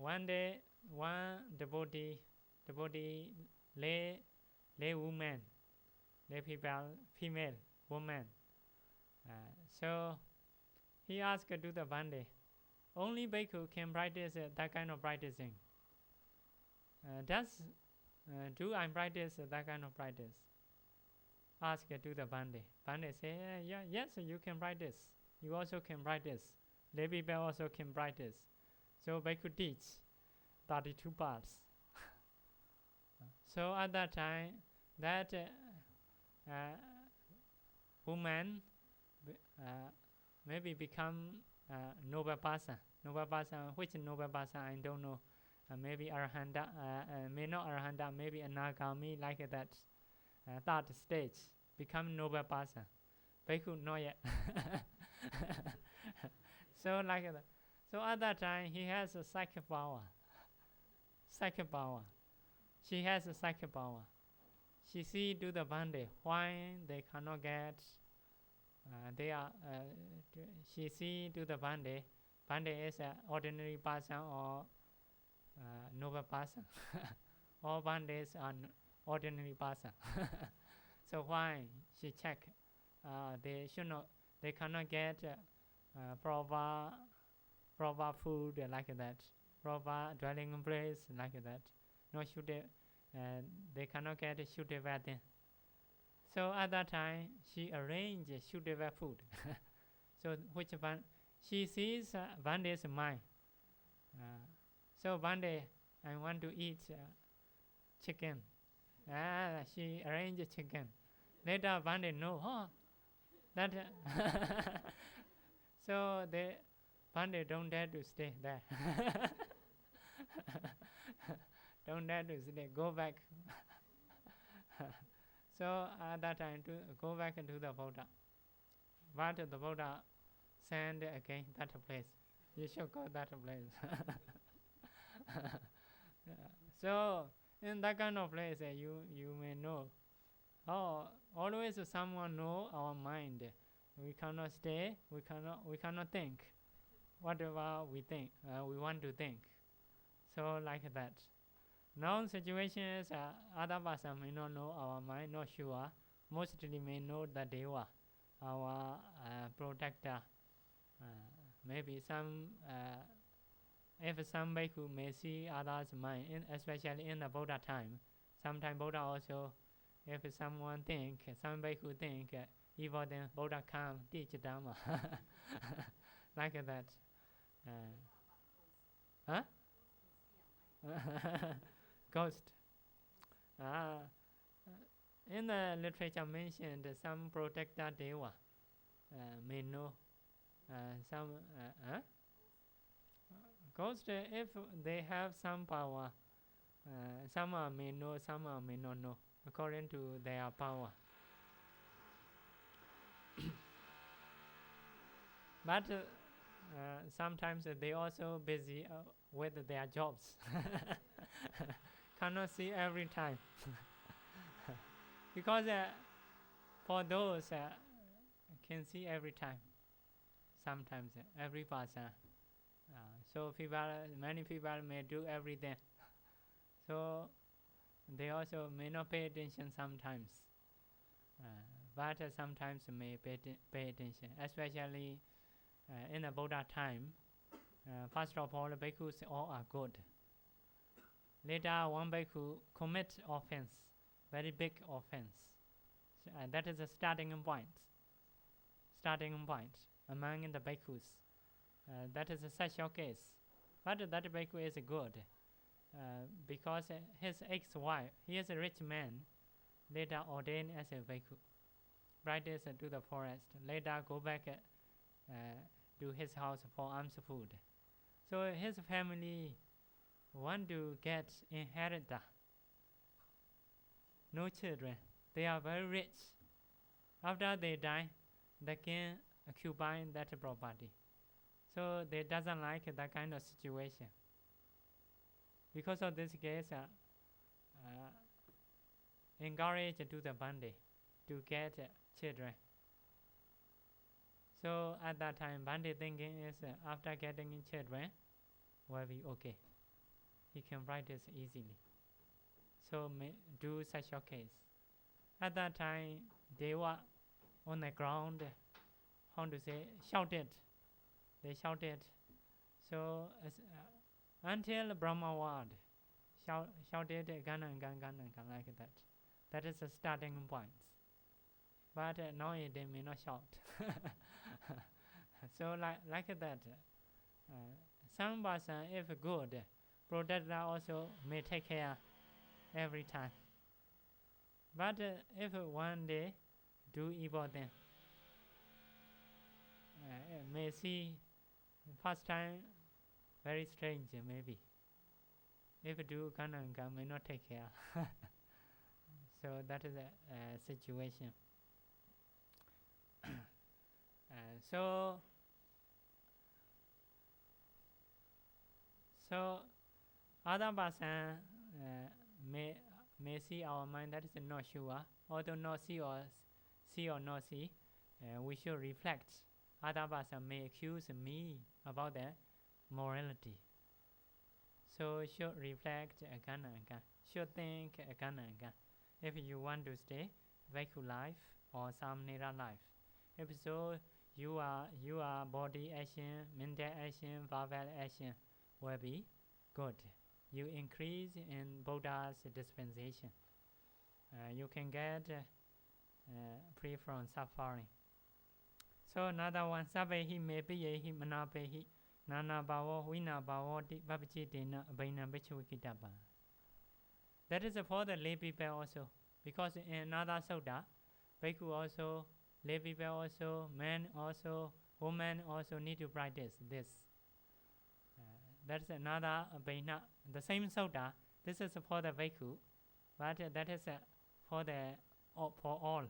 one day, one devotee lay woman, lay people, female woman. So he asked to the Bande, only Bhikkhu can practice that kind of practicing. Do I practice that kind of practice? Ask to the Bande. Bande say, yes, you can practice. You also can practice. Lay people also can practice. So Bhikkhu teach 32 parts. So at that time, that woman maybe become noble person. Noble person, which noble person I don't know. Maybe Arahanta, may not Arahanta, maybe Anagami, like that. Third stage, become noble person. Bhikkhu not yet. So like that. So at that time, he has a psychic power. Psychic power. She has a psychic power. She see to the Bande why they cannot get. She see to the Bande. Bande is an ordinary person or noble person. All Bandes are ordinary person. So why she check? They cannot get proper food like that, proper dwelling place like that. No they cannot get suitable thing. So at that time, she arranged suitable food. So which one? She sees Bande's mind. So Bande, I want to eat chicken. She arranged chicken. Later Bande no, that so Bande don't dare to stay there. Don't dare to stay. Go back. So at that time, to go back into the Buddha. But the Buddha sent again that place. You should go that place. So in that kind of place, you may know. Always someone know our mind. We cannot stay. We cannot think. Whatever we think, we want to think. So like that. Now situation is other person may not know our mind, not sure. Mostly may know the Deva, our protector. Maybe some if some bhikkhu may see others' mind, especially in the Buddha time. Sometimes Buddha also, if someone think, some bhikkhu think evil, then Buddha come teach Dhamma. Like that. Huh? Ghost. In the literature mentioned some protector Deva may know some ghost if they have some power. Some may know, some may not know according to their power. But sometimes they also busy with their jobs. Cannot see every time. Because for those can see every time. Sometimes every person. So many people may do everything. So they also may not pay attention sometimes. But sometimes may pay attention, especially in the Buddha time. First of all, the bhikkhus all are good. Later, one bhikkhu commits offense, very big offense. So, that is the starting point. Starting point among the bhikkhus. That is such a case. But that bhikkhu is good because his ex-wife, he is a rich man, later ordained as a bhikkhu. Practice to the forest. Later go back to his house for alms food. So his family want to get inheritance. No children. They are very rich. After they die, they can occupy that property. So they doesn't like that kind of situation. Because of this case, encourage to the Bande to get children. So at that time, Bande thinking is after getting children, will be okay. he can practice easily. So do such a case. At that time, they were on the ground, how to say, shouted. They shouted. So until Brahma word, shouted gan and gan like that. That is the starting point. But now they may not shout. So like that. Some person, if good, protector also may take care every time. But if one day do evil thing, may see first time very strange maybe. If do Kananga may not take care. So that is a situation. So other person may see our mind, that is not sure. Although not see or not see, we should reflect. Other person may accuse me about the morality. So should reflect again and again. Should think again and again. If you want to stay Vaiku life or Samnira life. If so, you are body action, mental action, verbal action will be good. You increase in Buddha's dispensation. You can get free from suffering. So another one, Sabbehi mepiyehi manapehi nana bhavo vina bhavo bhavachitena abhaina vichvikitapa. That is for the lay people also. Because in another sutta, Bhikkhu also, lay people also, men also, women also need to practice this. That's another abhaina. The same sutta, this is for the Bhikkhu, but that is for all.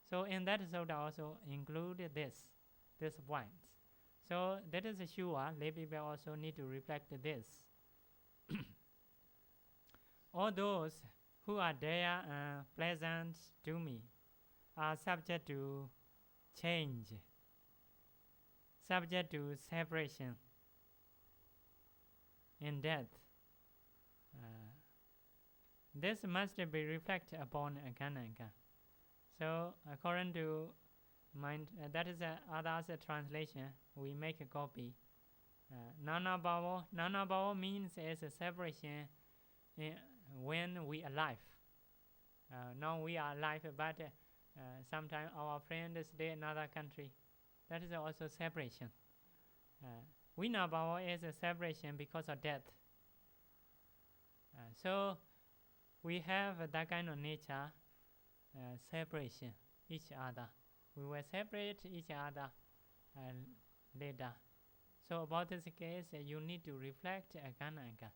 So in that sutta also include this point. So that is sure, lay people also need to reflect this. All those who are there and pleasant to me are subject to change, subject to separation in death. This must be reflected upon again and again. So according to mind, that is others translation, we make a copy. Nana bhavo means as a separation when we are alive. Now we are alive, but sometimes our friends stay in another country. That is also separation. Vina bhava is a separation because of death. So we have that kind of nature, separation each other. We will separate each other later. So about this case, you need to reflect again and again.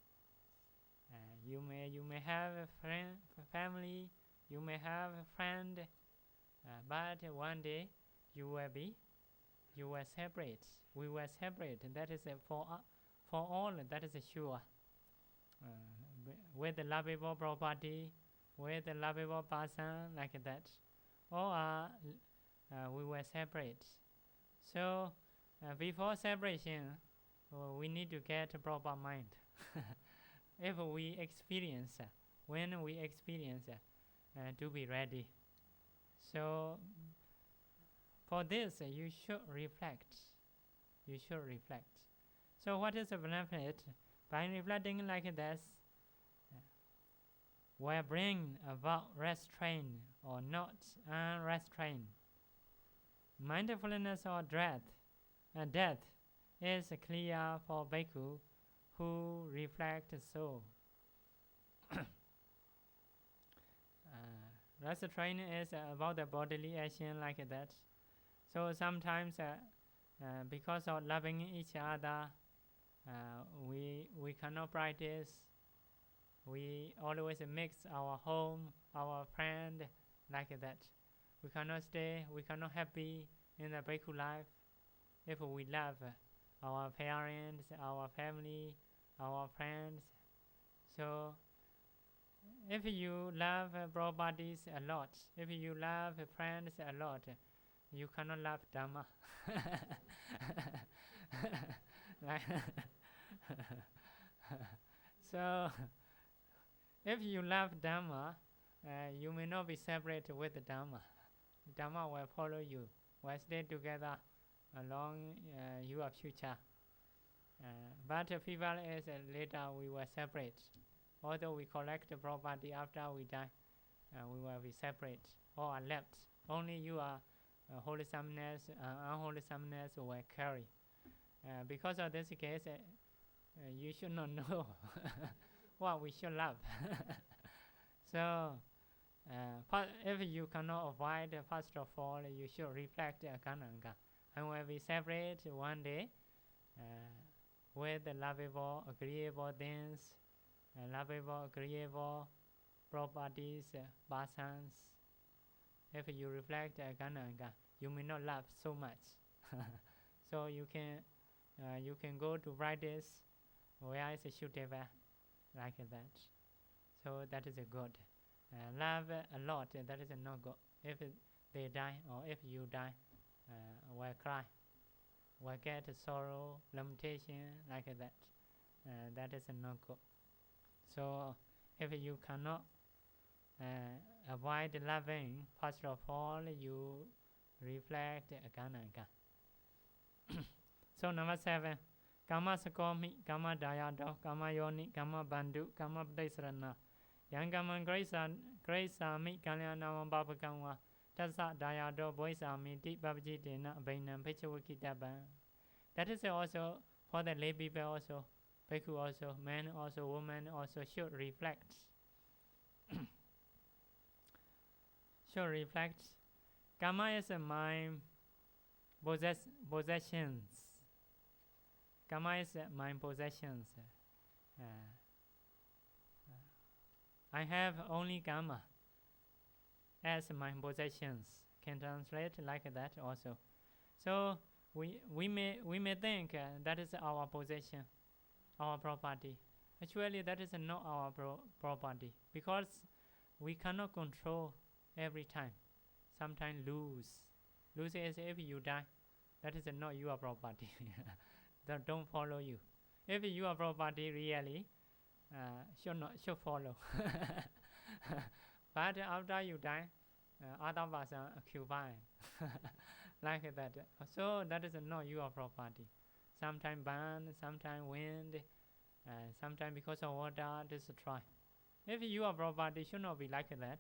You may have a friend, family, you may have a friend, but one day you will separate. We will separate. That is for all. That is sure. With the lovable property, with the lovable person, like that, or we will separate. So before separation, we need to get a proper mind. If we experience, when we experience, to be ready. So for this, you should reflect. You should reflect. So what is the benefit? By reflecting like this, will bring about restraint or not unrestrained. Mindfulness or death is clear for Bhikkhu who reflect so. Restraint is about the bodily action like that. So sometimes because of loving each other, we cannot practice. We always mix our home, our friend, like that. We cannot stay, we cannot happy in the Bhikkhu life if we love our parents, our family, our friends. So if you love properties a lot, if you love friends a lot, you cannot love Dhamma. So if you love Dhamma, you may not be separate with the Dhamma. Dhamma will follow you, will stay together along your future. But people is later we will separate. Although we collect the property after we die, we will be separate or are left. Only your wholesomeness, unwholesomeness will carry. Because of this case, you should not know what we should love. So, if you cannot avoid, first of all, you should reflect Kananga. I will be separate one day with lovable, agreeable things, lovable, agreeable properties, persons. If you reflect Kananga, you may not love so much. So you can go to practice where is suitable, like that. So that is a good. Love a lot, that is not good. If they die or if you die, will cry, will get sorrow, lamentation, like that. That is not good. So if you cannot avoid loving, first of all, you reflect Kananga. So number 7, Kama Sakomi, Kama Dayado, Kama Yoni, Kama Bandu, Kama Pdaisarana. Yangaman Grace-ami Kalyanam Babakamwa, Tasa Dayado, Boys-ami, Deep Babajidina, Bainam, Pechawakitaban. That is also for the lay people also, Bhikkhu also, men also, women also should reflect. Should reflect. Kama is mind possessions. Kama is mind possessions. I have only Kama as my possessions. Can translate like that also. So we may think that is our possession, our property. Actually, that is not our property, because we cannot control every time. Sometimes lose. Lose is if you die. That is not your property. That don't follow you. If your property really should follow. But after you die, other person occupy like that. So that is not your property. Sometimes burn, sometimes wind, sometimes because of water destroy. If your property should not be like that.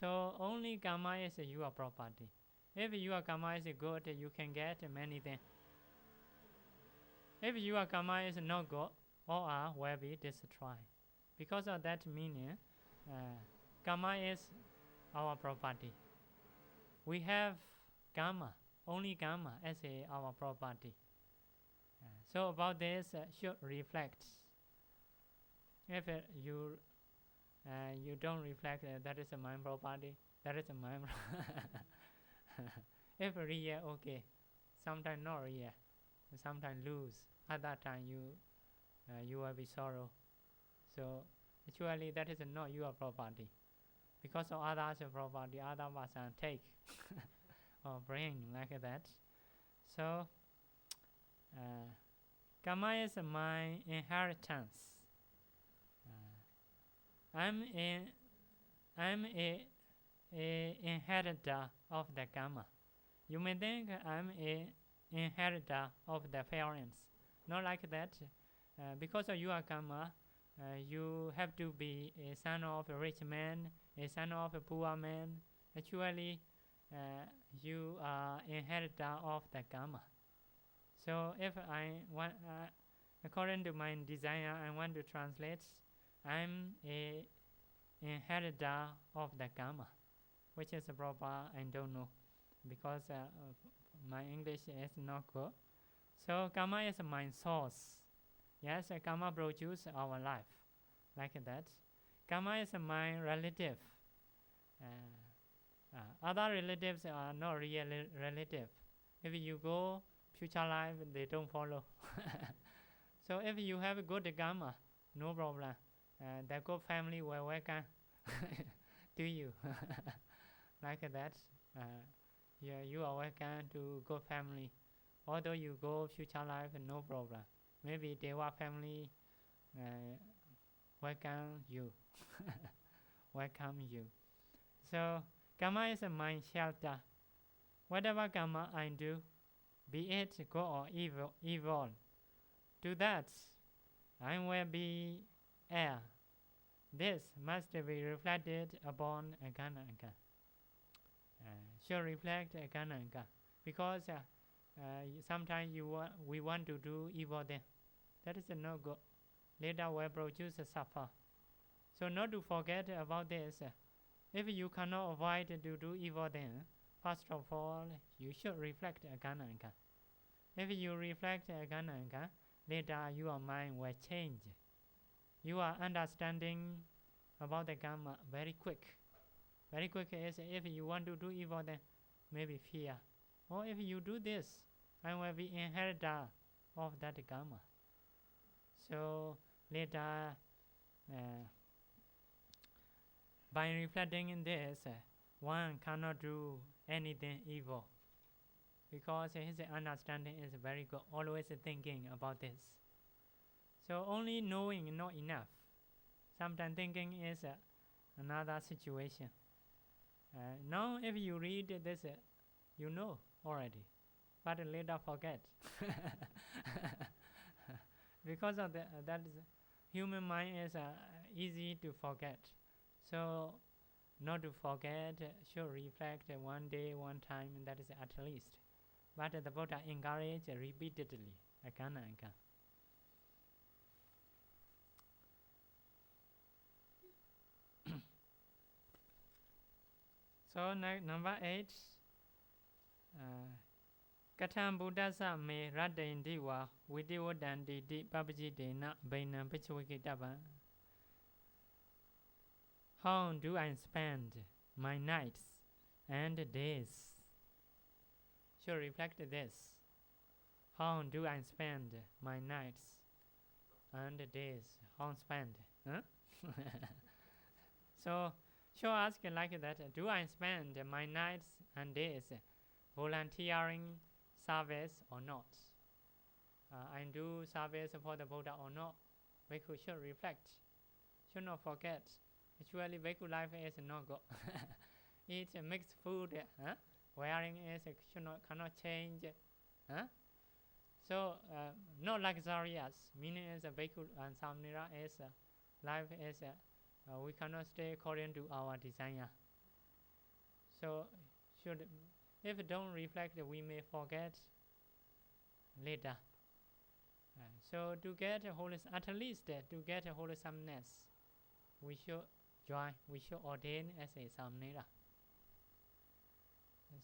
So only karma is your property. If your karma is good, you can get many things. If your karma is not good, all will be destroyed. Because of that meaning, karma is our property. We have karma, only karma as our property. So about this, should reflect. If you don't reflect, that is a mind property. That is a mind. If real, okay. Sometimes not real. Sometimes lose. At that time, you will be sorrow. So actually, that is not your property. Because of others' property, other person take or bring like that. So karma is my inheritance. I'm a inheritor of the karma. You may think I'm a inheritor of the parents. Not like that. Because of your karma, you have to be a son of a rich man, a son of a poor man. Actually, you are inheritor of the karma. So if I want, according to my desire, I want to translate, I'm a inheritor of the karma, which is proper, I don't know, because my English is not good. So karma is my source. Yes, karma produces our life, like that. Karma is my relative. Other relatives are not real relative. If you go future life, they don't follow. So if you have a good karma, no problem. The good family will welcome to you. Like that. Yeah, you are welcome to good family. Although you go future life, no problem. Maybe Deva family welcome you. Welcome you. So karma is a mind shelter. Whatever karma I do, be it good or evil, to that I will be heir. This must be reflected upon again and again. Should reflect again and again, because sometimes we want to do evil then. That is no good. Later will produce suffer. So not to forget about this. If you cannot avoid to do evil then, first of all, you should reflect again and again. If you reflect again and again, later your mind will change. You are understanding about the karma very quick. Very quick is if you want to do evil then maybe fear. Or if you do this, I will be inheritor of that karma. So later, by reflecting in this, one cannot do anything evil, because his understanding is very good, always thinking about this. So only knowing not enough. Sometimes thinking is another situation. Now if you read this, you know already, but later forget. Because of that is human mind is easy to forget. So not to forget, should reflect one day, one time, that is at least. But the Buddha encouraged repeatedly, again and again. So number 8, Katham Buddhasa me Radain Diwa Vidiwodan Di Babaji Dena Bainam Pichwikitaba. How do I spend my nights and days? Should reflect this. How do I spend my nights and days? How spend? Huh? So should ask like that. Do I spend my nights and days volunteering service or not? I do service for the Buddha or not? Bhikkhu should reflect. Should not forget. Actually, Bhikkhu life is not good. Eat mixed food. Wearing is cannot change. So not luxurious. Meaning is Bhikkhu and Samnera is life is we cannot stay according to our desire. So if don't reflect, we may forget later. So to get at least to get wholesomeness, we should join. We should ordain as a Samnera.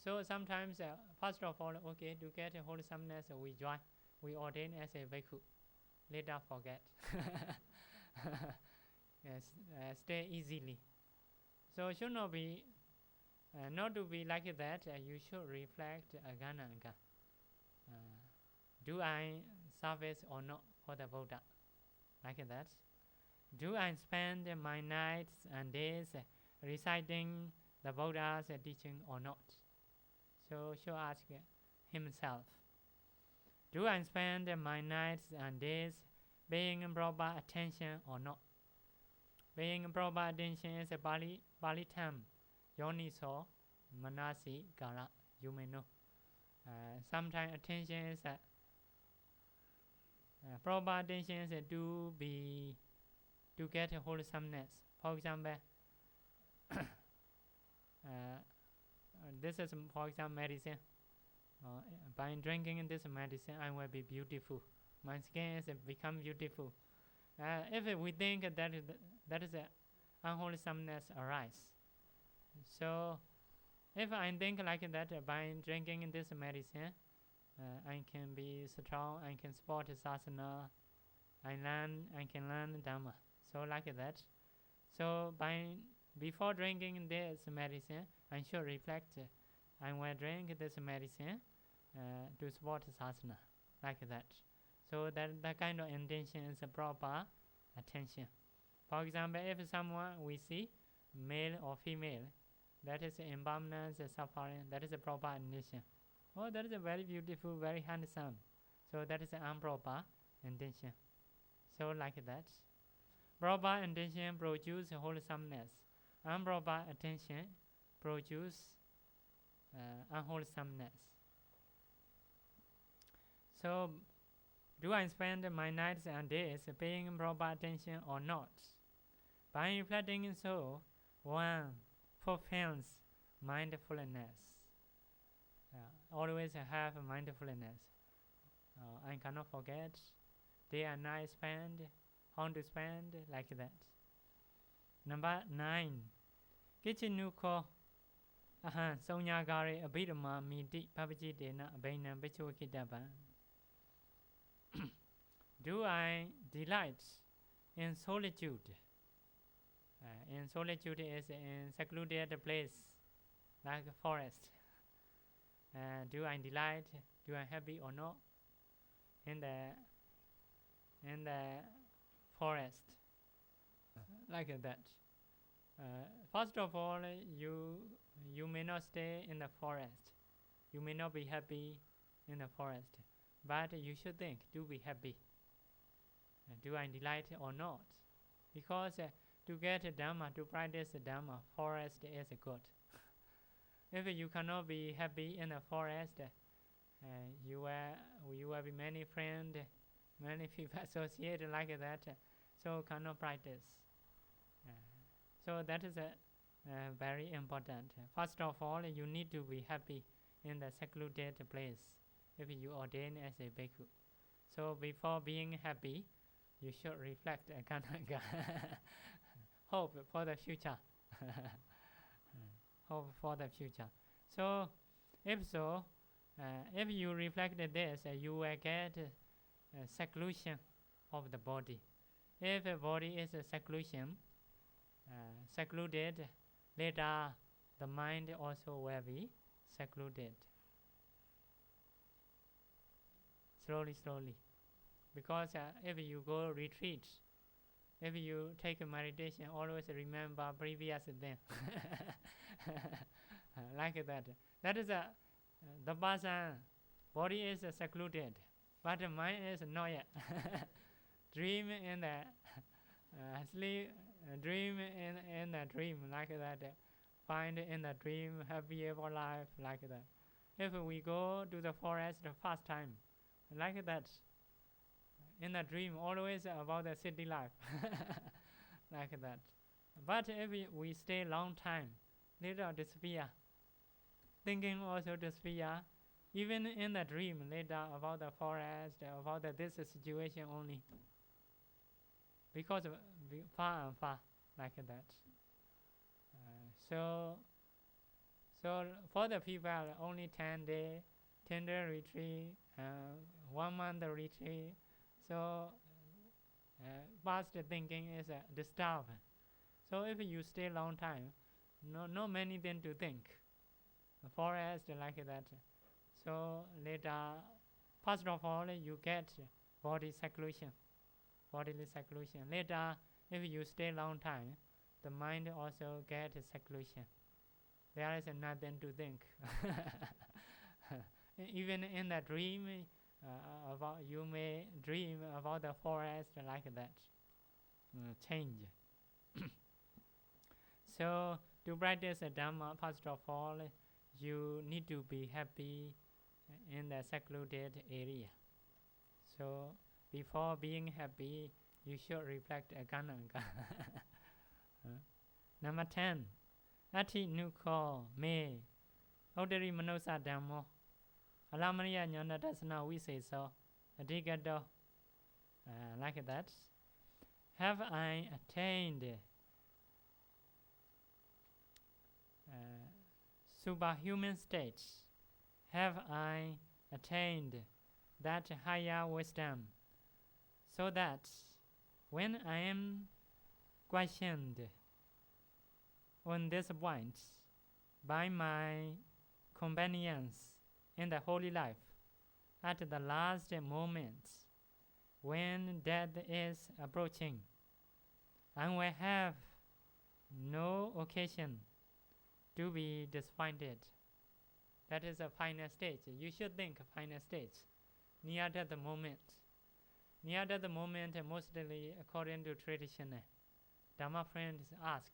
So sometimes, first of all, okay, to get wholesomeness, we join. We ordain as a Bhikkhu. Later forget. Yes, stay easily. So should not be, not to be like that. You should reflect again and again. Do I service or not for the Buddha? Like that. Do I spend my nights and days reciting the Buddha's teaching or not? So should ask himself. Do I spend my nights and days paying proper attention or not? Paying proper attention is a Pali term, Yoniso Manasi Gara, you may know. Sometimes attention is proper attention is to get wholesomeness. For example, this is for example medicine. By drinking this medicine, I will be beautiful. My skin is become beautiful. If we think that is unwholesomeness arise. So if I think like that, by drinking this medicine, I can be strong, I can support sasana, I can learn Dhamma. So like that. So before drinking this medicine, I should reflect. I will drink this medicine to support sasana, like that. So that kind of intention is a proper attention. For example, if someone we see, male or female, that is impermanence, suffering, that is a proper intention. Oh, that is a very beautiful, very handsome. So that is an improper intention. So like that. Proper attention produces wholesomeness. Improper attention produces unwholesomeness. So, do I spend my nights and days paying proper attention or not? By reflecting so, one fulfills mindfulness. Always have mindfulness. I cannot forget day and night spend, how to spend, like that. Number 9. Kichinuko Ahan Sonyagari Abhidhamma Miti Pavajitena Abhainam Vichukidaba. Do I delight in solitude? In solitude is in secluded place, like a forest. Do I delight? Do I happy or not? In the forest, like that. First of all, you may not stay in the forest. You may not be happy in the forest, but you should think: do we happy? Do I delight or not? Because to get Dhamma, to practice Dhamma, forest is good. If you cannot be happy in the forest, you will be many friends, many people associated like that, so cannot practice. So that is very important. First of all, you need to be happy in the secluded place if you ordain as a bhikkhu. So before being happy, you should reflect hope for the future. Hope for the future. So if you reflect this, you will get seclusion of the body. If the body is secluded, later the mind also will be secluded. Slowly. Because if you go retreat, if you take a meditation, always remember previous them. Like that. That is the person, body is secluded, but the mind is not yet. Dream in the sleep, dream in the dream, like that. Find in the dream happy ever life, like that. If we go to the forest the first time, like that, in the dream always about the city life, like that. But if we stay long time, later disappear. Thinking also disappear. Even in the dream later about the forest, about this situation only. Because far and far, like that. So for the people, only 10 day retreat, 1 month retreat. So past thinking is disturbed. So if you stay long time, no many things to think. Forest like that. So later, first of all, you get bodily seclusion. Later, if you stay long time, the mind also gets seclusion. There is nothing to think. Even in the dream, you may dream about the forest like that. Change. So to practice Dhamma, first of all, you need to be happy in the secluded area. So before being happy, you should reflect again. Number 10. Ati nuko me Audari manosa dhammo Alamariya nyana dasana viseso Adhigado, like that. Have I attained superhuman state? Have I attained that higher wisdom, so that when I am questioned on this point by my companions in the holy life, at the last moment when death is approaching, I will have no occasion to be disappointed. That is a final stage. You should think final stage near that moment. Near that the moment, mostly according to tradition, Dharma friends ask,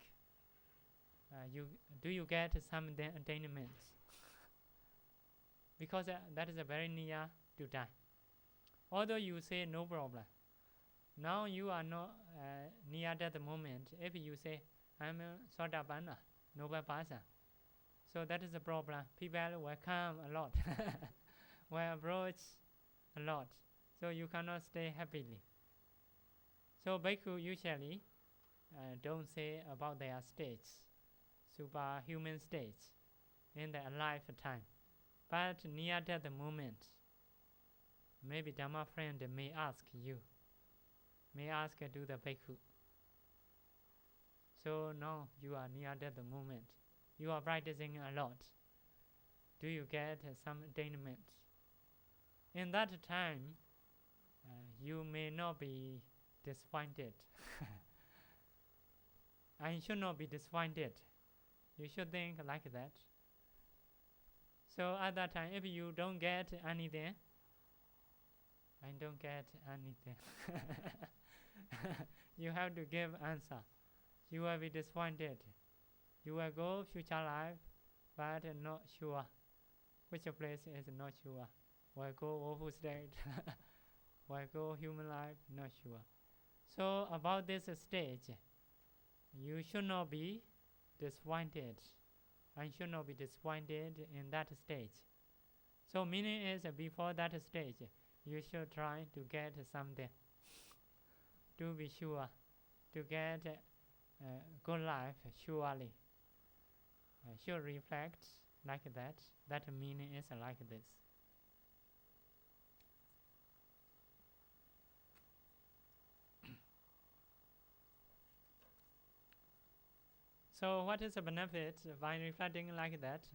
do you get some attainments? Because that is very near to die. Although you say no problem, now you are not near that moment. If you say, I'm a Sotapanna, noble person, so that is the problem. People will come a lot, will approach a lot, so you cannot stay happily. So bhikkhu usually don't say about their states, superhuman states, in their lifetime. But near that moment, maybe Dhamma friend may ask you, may ask to the bhikkhu. So now you are near that moment. You are practicing a lot. Do you get some attainment? In that time, you may not be disappointed. I should not be disappointed. You should think like that. So at that time, if you don't get anything, I don't get anything. You have to give answer. You will be disappointed. You will go future life, but not sure. Which place is not sure. Will go awful state. Will go human life, not sure. So about this stage, you should not be disappointed. I should not be disappointed in that stage. So meaning is before that stage, you should try to get something. To be sure, to get good life surely. Should reflect like that. That meaning is like this. So what is the benefit by reflecting like that?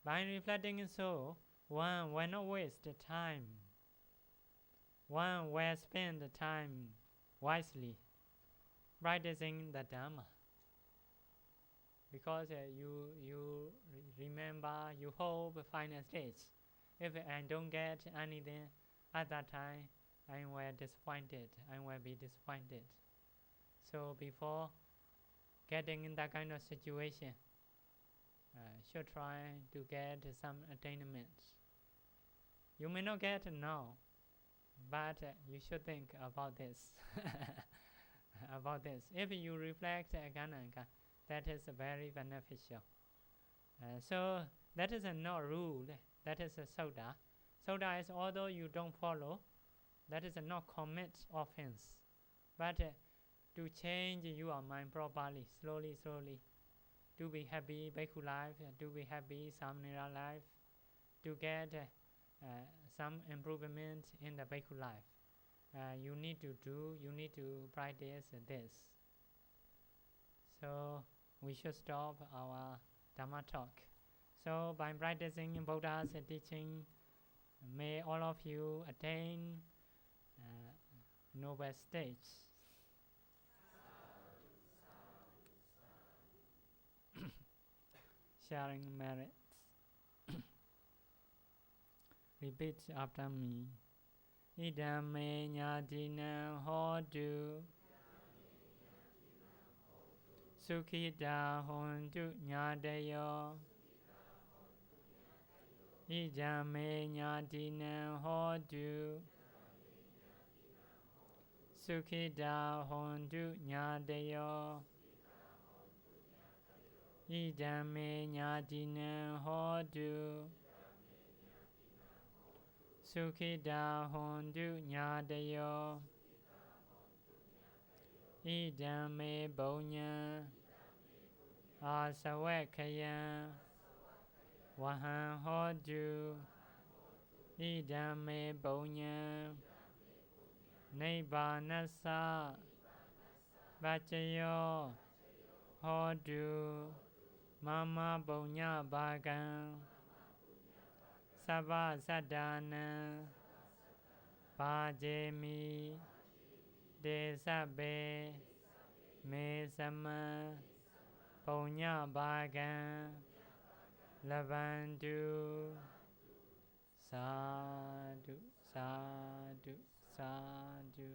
By reflecting so, one will not waste time. One will spend time wisely practicing the Dhamma. Because you remember, you hope final stage. If I don't get anything at that time, I will disappointed. I will be disappointed. So before getting in that kind of situation, should try to get some attainments. You may not get now, but you should think about this. About this. If you reflect again and again, that is very beneficial. So that is not rule. That is a soda. Soda is although you don't follow, that is not commit offense, but to change your mind properly, slowly, to be happy bhikkhu life, to be happy samnera life, to get some improvement in the bhikkhu life. You need to practice this. So we should stop our Dhamma talk. So by practicing Buddha's teaching, may all of you attain noble states. Sharing merits. Repeat after me. Idame nyadina hodu Sukhita hontu nyadayo Idame nyadina hodu Sukhita hontu nyadayo Idame nyadina hodu Sukhita hontu nyadayo Idame bonya Asawakaya Wahan hodu Idame bonya Nibbanasa Bachayo Hodu Mama bonya bagan Sabha sadana Bajemi Desabe Me sama Bonya bagan Lavandu Sadhu Sadhu sadhu.